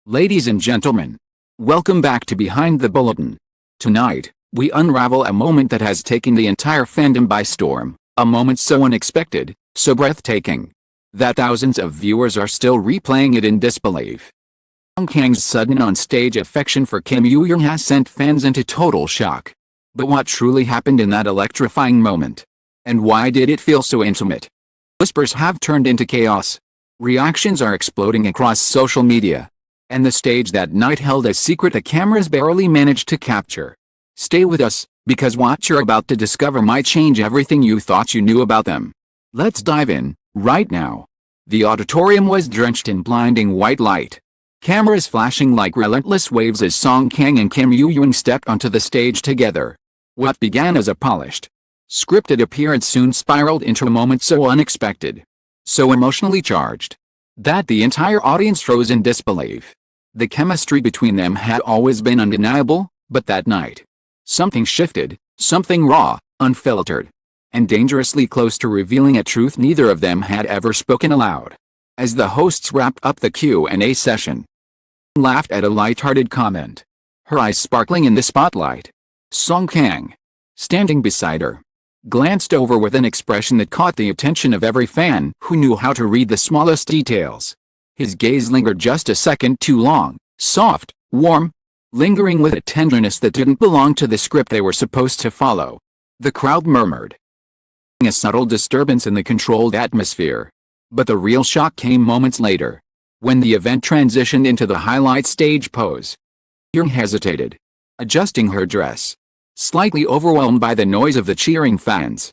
Ladies and gentlemen, welcome back to Behind the Bulletin. Tonight, we unravel a moment that has taken the entire fandom by storm, a moment so unexpected, so breathtaking, that thousands of viewers are still replaying it in disbelief. Kang's sudden on-stage affection for Kim Yoo-jung has sent fans into total shock. But what truly happened in that electrifying moment? And why did it feel so intimate? Whispers have turned into chaos. Reactions are exploding across social media. And the stage that night held a secret the cameras barely managed to capture. Stay with us, because what you're about to discover might change everything you thought you knew about them. Let's dive in, right now. The auditorium was drenched in blinding white light. Cameras flashing like relentless waves as Kang and Kim Yoo-jung stepped onto the stage together. What began as a polished, scripted appearance soon spiraled into a moment so unexpected, so emotionally charged, that the entire audience froze in disbelief. The chemistry between them had always been undeniable, but that night, something shifted, something raw, unfiltered, and dangerously close to revealing a truth neither of them had ever spoken aloud. As the hosts wrapped up the Q&A session, laughed at a light-hearted comment, her eyes sparkling in the spotlight. Kang, standing beside her, glanced over with an expression that caught the attention of every fan who knew how to read the smallest details. His gaze lingered just a second too long, soft, warm, lingering with a tenderness that didn't belong to the script they were supposed to follow. The crowd murmured, a subtle disturbance in the controlled atmosphere. But the real shock came moments later, when the event transitioned into the highlight stage pose. Yoo-jung hesitated, adjusting her dress, slightly overwhelmed by the noise of the cheering fans.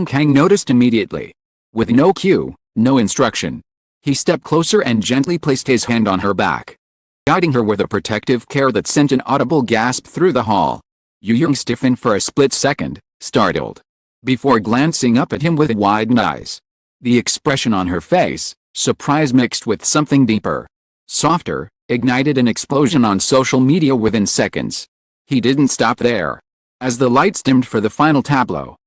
Kang noticed immediately. With no cue, no instruction, he stepped closer and gently placed his hand on her back, guiding her with a protective care that sent an audible gasp through the hall. Yoo-jung stiffened for a split second, startled, before glancing up at him with widened eyes. The expression on her face, surprise mixed with something deeper, softer, ignited an explosion on social media within seconds. He didn't stop there. As the lights dimmed for the final tableau,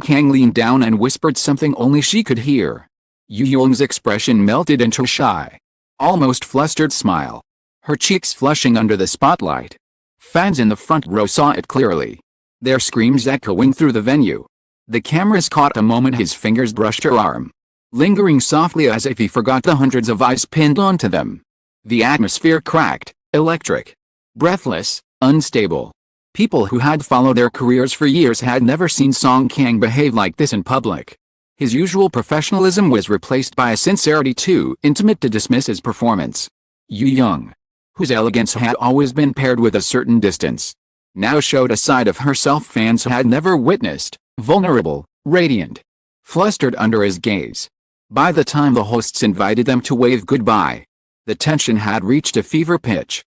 Kang leaned down and whispered something only she could hear. Yoo-jung's expression melted into a shy, almost flustered smile, her cheeks flushing under the spotlight. Fans in the front row saw it clearly, their screams echoing through the venue. The cameras caught the moment his fingers brushed her arm, lingering softly as if he forgot the hundreds of eyes pinned onto them. The atmosphere cracked, electric, breathless, unstable. People who had followed their careers for years had never seen Kang behave like this in public. His usual professionalism was replaced by a sincerity too intimate to dismiss his performance. Yoo-jung, whose elegance had always been paired with a certain distance, now showed a side of herself fans had never witnessed, vulnerable, radiant, flustered under his gaze. By the time the hosts invited them to wave goodbye, the tension had reached a fever pitch.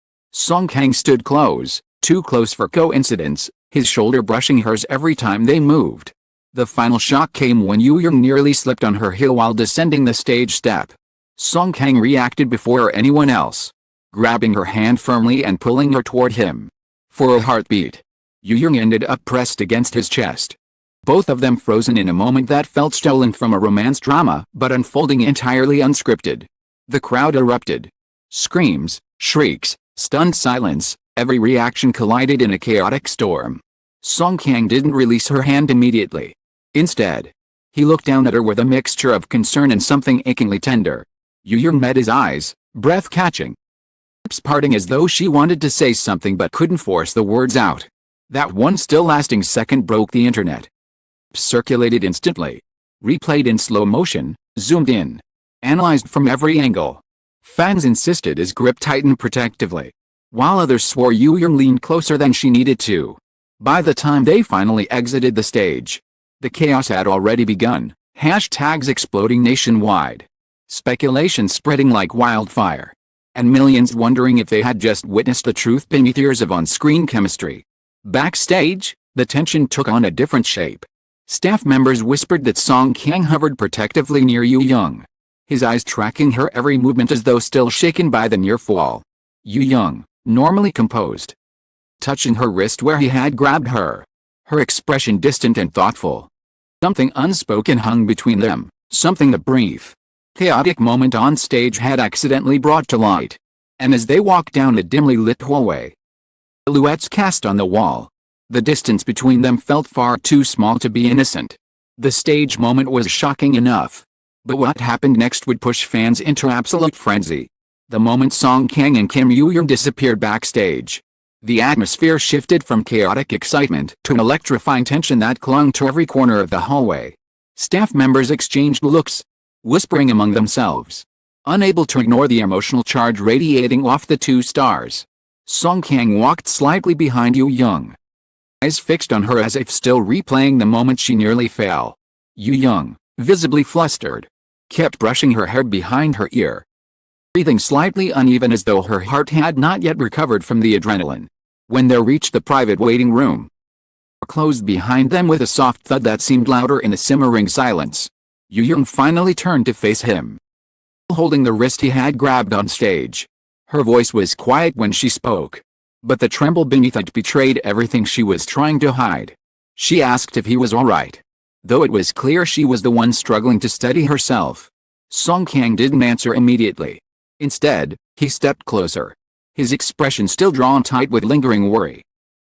Kang stood close, too close for coincidence, his shoulder brushing hers every time they moved. The final shock came when Yoo-jung nearly slipped on her heel while descending the stage step. Kang reacted before anyone else, grabbing her hand firmly and pulling her toward him. For a heartbeat, Yoo-jung ended up pressed against his chest. Both of them frozen in a moment that felt stolen from a romance drama but unfolding entirely unscripted. The crowd erupted. Screams, shrieks, stunned silence, every reaction collided in a chaotic storm. Kang didn't release her hand immediately. Instead, he looked down at her with a mixture of concern and something achingly tender. Yoo-jung met his eyes, breath catching, lips parting as though she wanted to say something but couldn't force the words out. That one still-lasting second broke the internet. Circulated instantly, replayed in slow motion, zoomed in, analyzed from every angle. Fans insisted his grip tightened protectively, while others swore Yoo-jung leaned closer than she needed to. By the time they finally exited the stage, the chaos had already begun, hashtags exploding nationwide, speculation spreading like wildfire, and millions wondering if they had just witnessed the truth beneath years of on-screen chemistry. Backstage, the tension took on a different shape. Staff members whispered that Kang hovered protectively near Yoo-jung, his eyes tracking her every movement as though still shaken by the near fall. Yoo-jung, normally composed, touching her wrist where he had grabbed her, her expression distant and thoughtful. Something unspoken hung between them, something the brief, chaotic moment on stage had accidentally brought to light. and as they walked down a dimly lit hallway, silhouettes cast on the wall. The distance between them felt far too small to be innocent. The stage moment was shocking enough. But what happened next would push fans into absolute frenzy. The moment Song Kang and Kim Yoo-jung disappeared backstage, the atmosphere shifted from chaotic excitement to an electrifying tension that clung to every corner of the hallway. Staff members exchanged looks, whispering among themselves, unable to ignore the emotional charge radiating off the two stars. Song Kang walked slightly behind Yoo-jung, eyes fixed on her as if still replaying the moment she nearly fell. Yoo-jung, visibly flustered, kept brushing her hair behind her ear, breathing slightly uneven as though her heart had not yet recovered from the adrenaline. When they reached the private waiting room, the door closed behind them with a soft thud that seemed louder in the simmering silence. Yoo-jung finally turned to face him, holding the wrist he had grabbed on stage. Her voice was quiet when she spoke, but the tremble beneath it betrayed everything she was trying to hide. She asked if he was all right, though it was clear she was the one struggling to steady herself. Song Kang didn't answer immediately. Instead, he stepped closer, his expression still drawn tight with lingering worry. He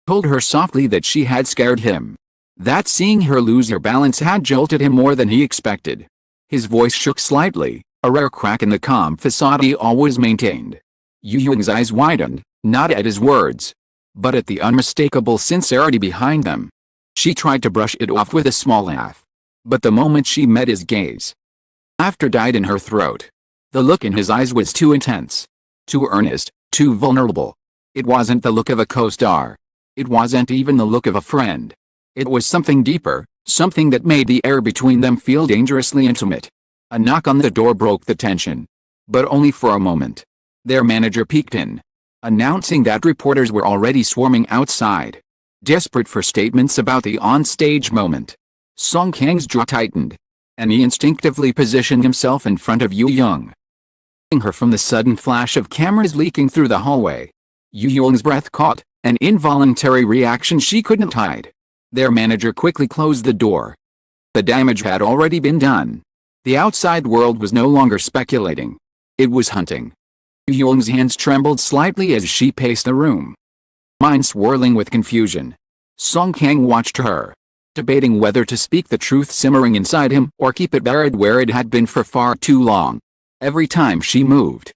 told her softly that she had scared him, that seeing her lose her balance had jolted him more than he expected. His voice shook slightly, a rare crack in the calm facade he always maintained. Yoo-jung's eyes widened, not at his words, but at the unmistakable sincerity behind them. She tried to brush it off with a small laugh, but the moment she met his gaze, laughter died in her throat. The look in his eyes was too intense, too earnest, too vulnerable. It wasn't the look of a co-star. It wasn't even the look of a friend. It was something deeper, something that made the air between them feel dangerously intimate. A knock on the door broke the tension, but only for a moment. Their manager peeked in, announcing that reporters were already swarming outside, desperate for statements about the on-stage moment. Song Kang's jaw tightened, and he instinctively positioned himself in front of Yoo-jung, her from the sudden flash of cameras leaking through the hallway. Yoo-jung's breath caught, an involuntary reaction she couldn't hide. Their manager quickly closed the door. The damage had already been done. The outside world was no longer speculating. It was hunting. Yoo-jung's hands trembled slightly as she paced the room, mind swirling with confusion. Song Kang watched her, debating whether to speak the truth simmering inside him or keep it buried where it had been for far too long. Every time she moved,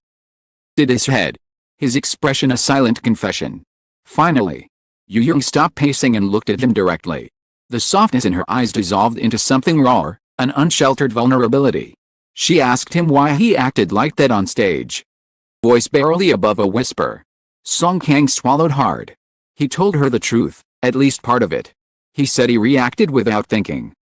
he did his head, his expression a silent confession. Finally, Yoo-jung stopped pacing and looked at him directly. The softness in her eyes dissolved into something raw, an unsheltered vulnerability. She asked him why he acted like that on stage, voice barely above a whisper. Song Kang swallowed hard. He told her the truth, at least part of it. He said he reacted without thinking.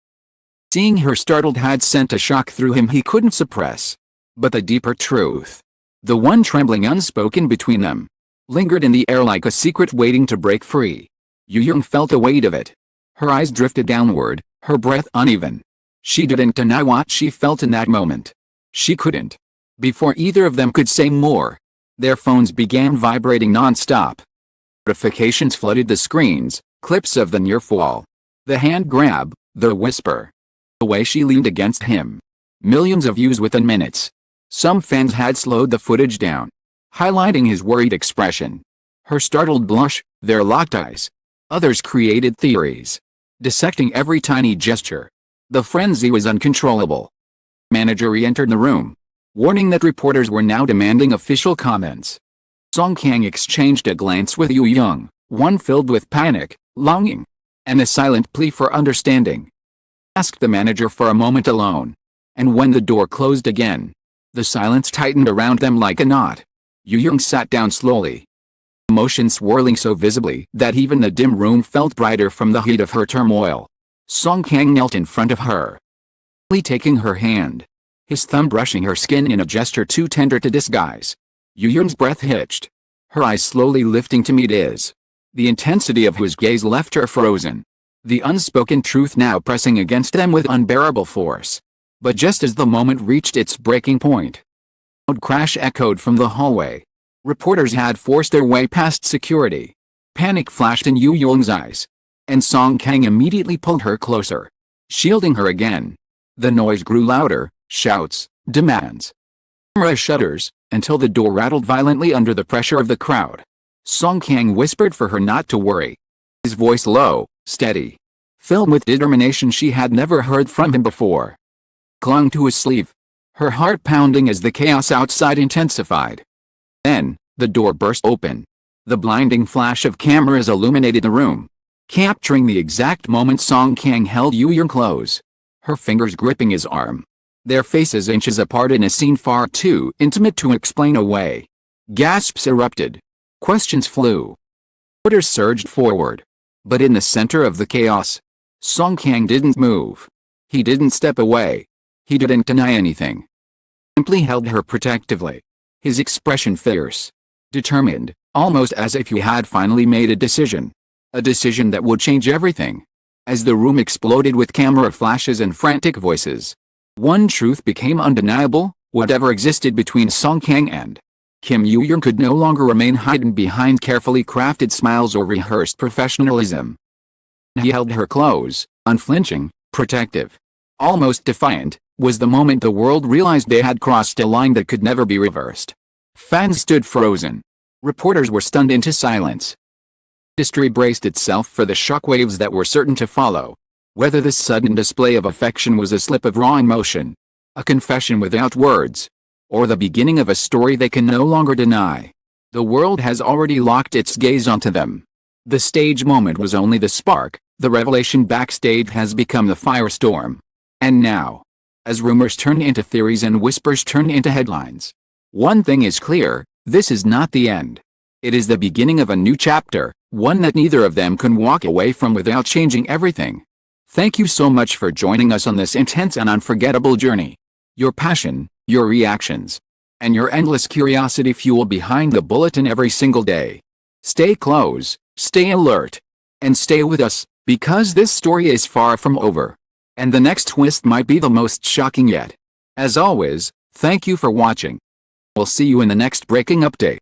Seeing her startled had sent a shock through him he couldn't suppress. But the deeper truth, the one trembling unspoken between them, lingered in the air like a secret waiting to break free. Yoo-jung felt the weight of it. Her eyes drifted downward, her breath uneven. She didn't deny what she felt in that moment. She couldn't. Before either of them could say more, their phones began vibrating non-stop. Notifications flooded the screens, clips of the near fall, the hand grab, the whisper, the way she leaned against him. Millions of views within minutes. Some fans had slowed the footage down, highlighting his worried expression, her startled blush, their locked eyes. Others created theories, dissecting every tiny gesture. The frenzy was uncontrollable. Manager re-entered the room, warning that reporters were now demanding official comments. Song Kang exchanged a glance with Yoo-jung, one filled with panic, longing, and a silent plea for understanding. He asked the manager for a moment alone, and when the door closed again, the silence tightened around them like a knot. Yoo-jung sat down slowly, emotion swirling so visibly that even the dim room felt brighter from the heat of her turmoil. Song Kang knelt in front of her, taking her hand, his thumb brushing her skin in a gesture too tender to disguise. Yoo-jung's breath hitched, her eyes slowly lifting to meet his. The intensity of his gaze left her frozen, the unspoken truth now pressing against them with unbearable force. But just as the moment reached its breaking point, a loud crash echoed from the hallway. Reporters had forced their way past security. Panic flashed in Yoo-jung's eyes, and Song Kang immediately pulled her closer, shielding her again. The noise grew louder, shouts, demands, camera shutters, until the door rattled violently under the pressure of the crowd. Song Kang whispered for her not to worry. His voice low, steady, filled with determination she had never heard from him before. Clung to his sleeve, her heart pounding as the chaos outside intensified. Then, the door burst open. The blinding flash of cameras illuminated the room, capturing the exact moment Song Kang held Yoo-jung close, her fingers gripping his arm, their faces inches apart in a scene far too intimate to explain away. Gasps erupted. Questions flew. Orders surged forward. But in the center of the chaos, Song Kang didn't move. He didn't step away. He didn't deny anything. Simply held her protectively. His expression fierce, determined, almost as if he had finally made a decision. A decision that would change everything. As the room exploded with camera flashes and frantic voices, one truth became undeniable: whatever existed between Song Kang and Kim Yoo-jung could no longer remain hidden behind carefully crafted smiles or rehearsed professionalism. He held her close, unflinching, protective, almost defiant. Was the moment the world realized they had crossed a line that could never be reversed. Fans stood frozen. Reporters were stunned into silence. History braced itself for the shockwaves that were certain to follow. Whether this sudden display of affection was a slip of raw emotion, a confession without words, or the beginning of a story they can no longer deny, the world has already locked its gaze onto them. The stage moment was only the spark. The revelation backstage has become the firestorm. And now, as rumors turn into theories and whispers turn into headlines, one thing is clear: this is not the end. It is the beginning of a new chapter, one that neither of them can walk away from without changing everything. Thank you so much for joining us on this intense and unforgettable journey. Your passion, your reactions, and your endless curiosity fuel behind the bulletin every single day. Stay close, stay alert, and stay with us, because this story is far from over. And the next twist might be the most shocking yet. As always, thank you for watching. We'll see you in the next breaking update.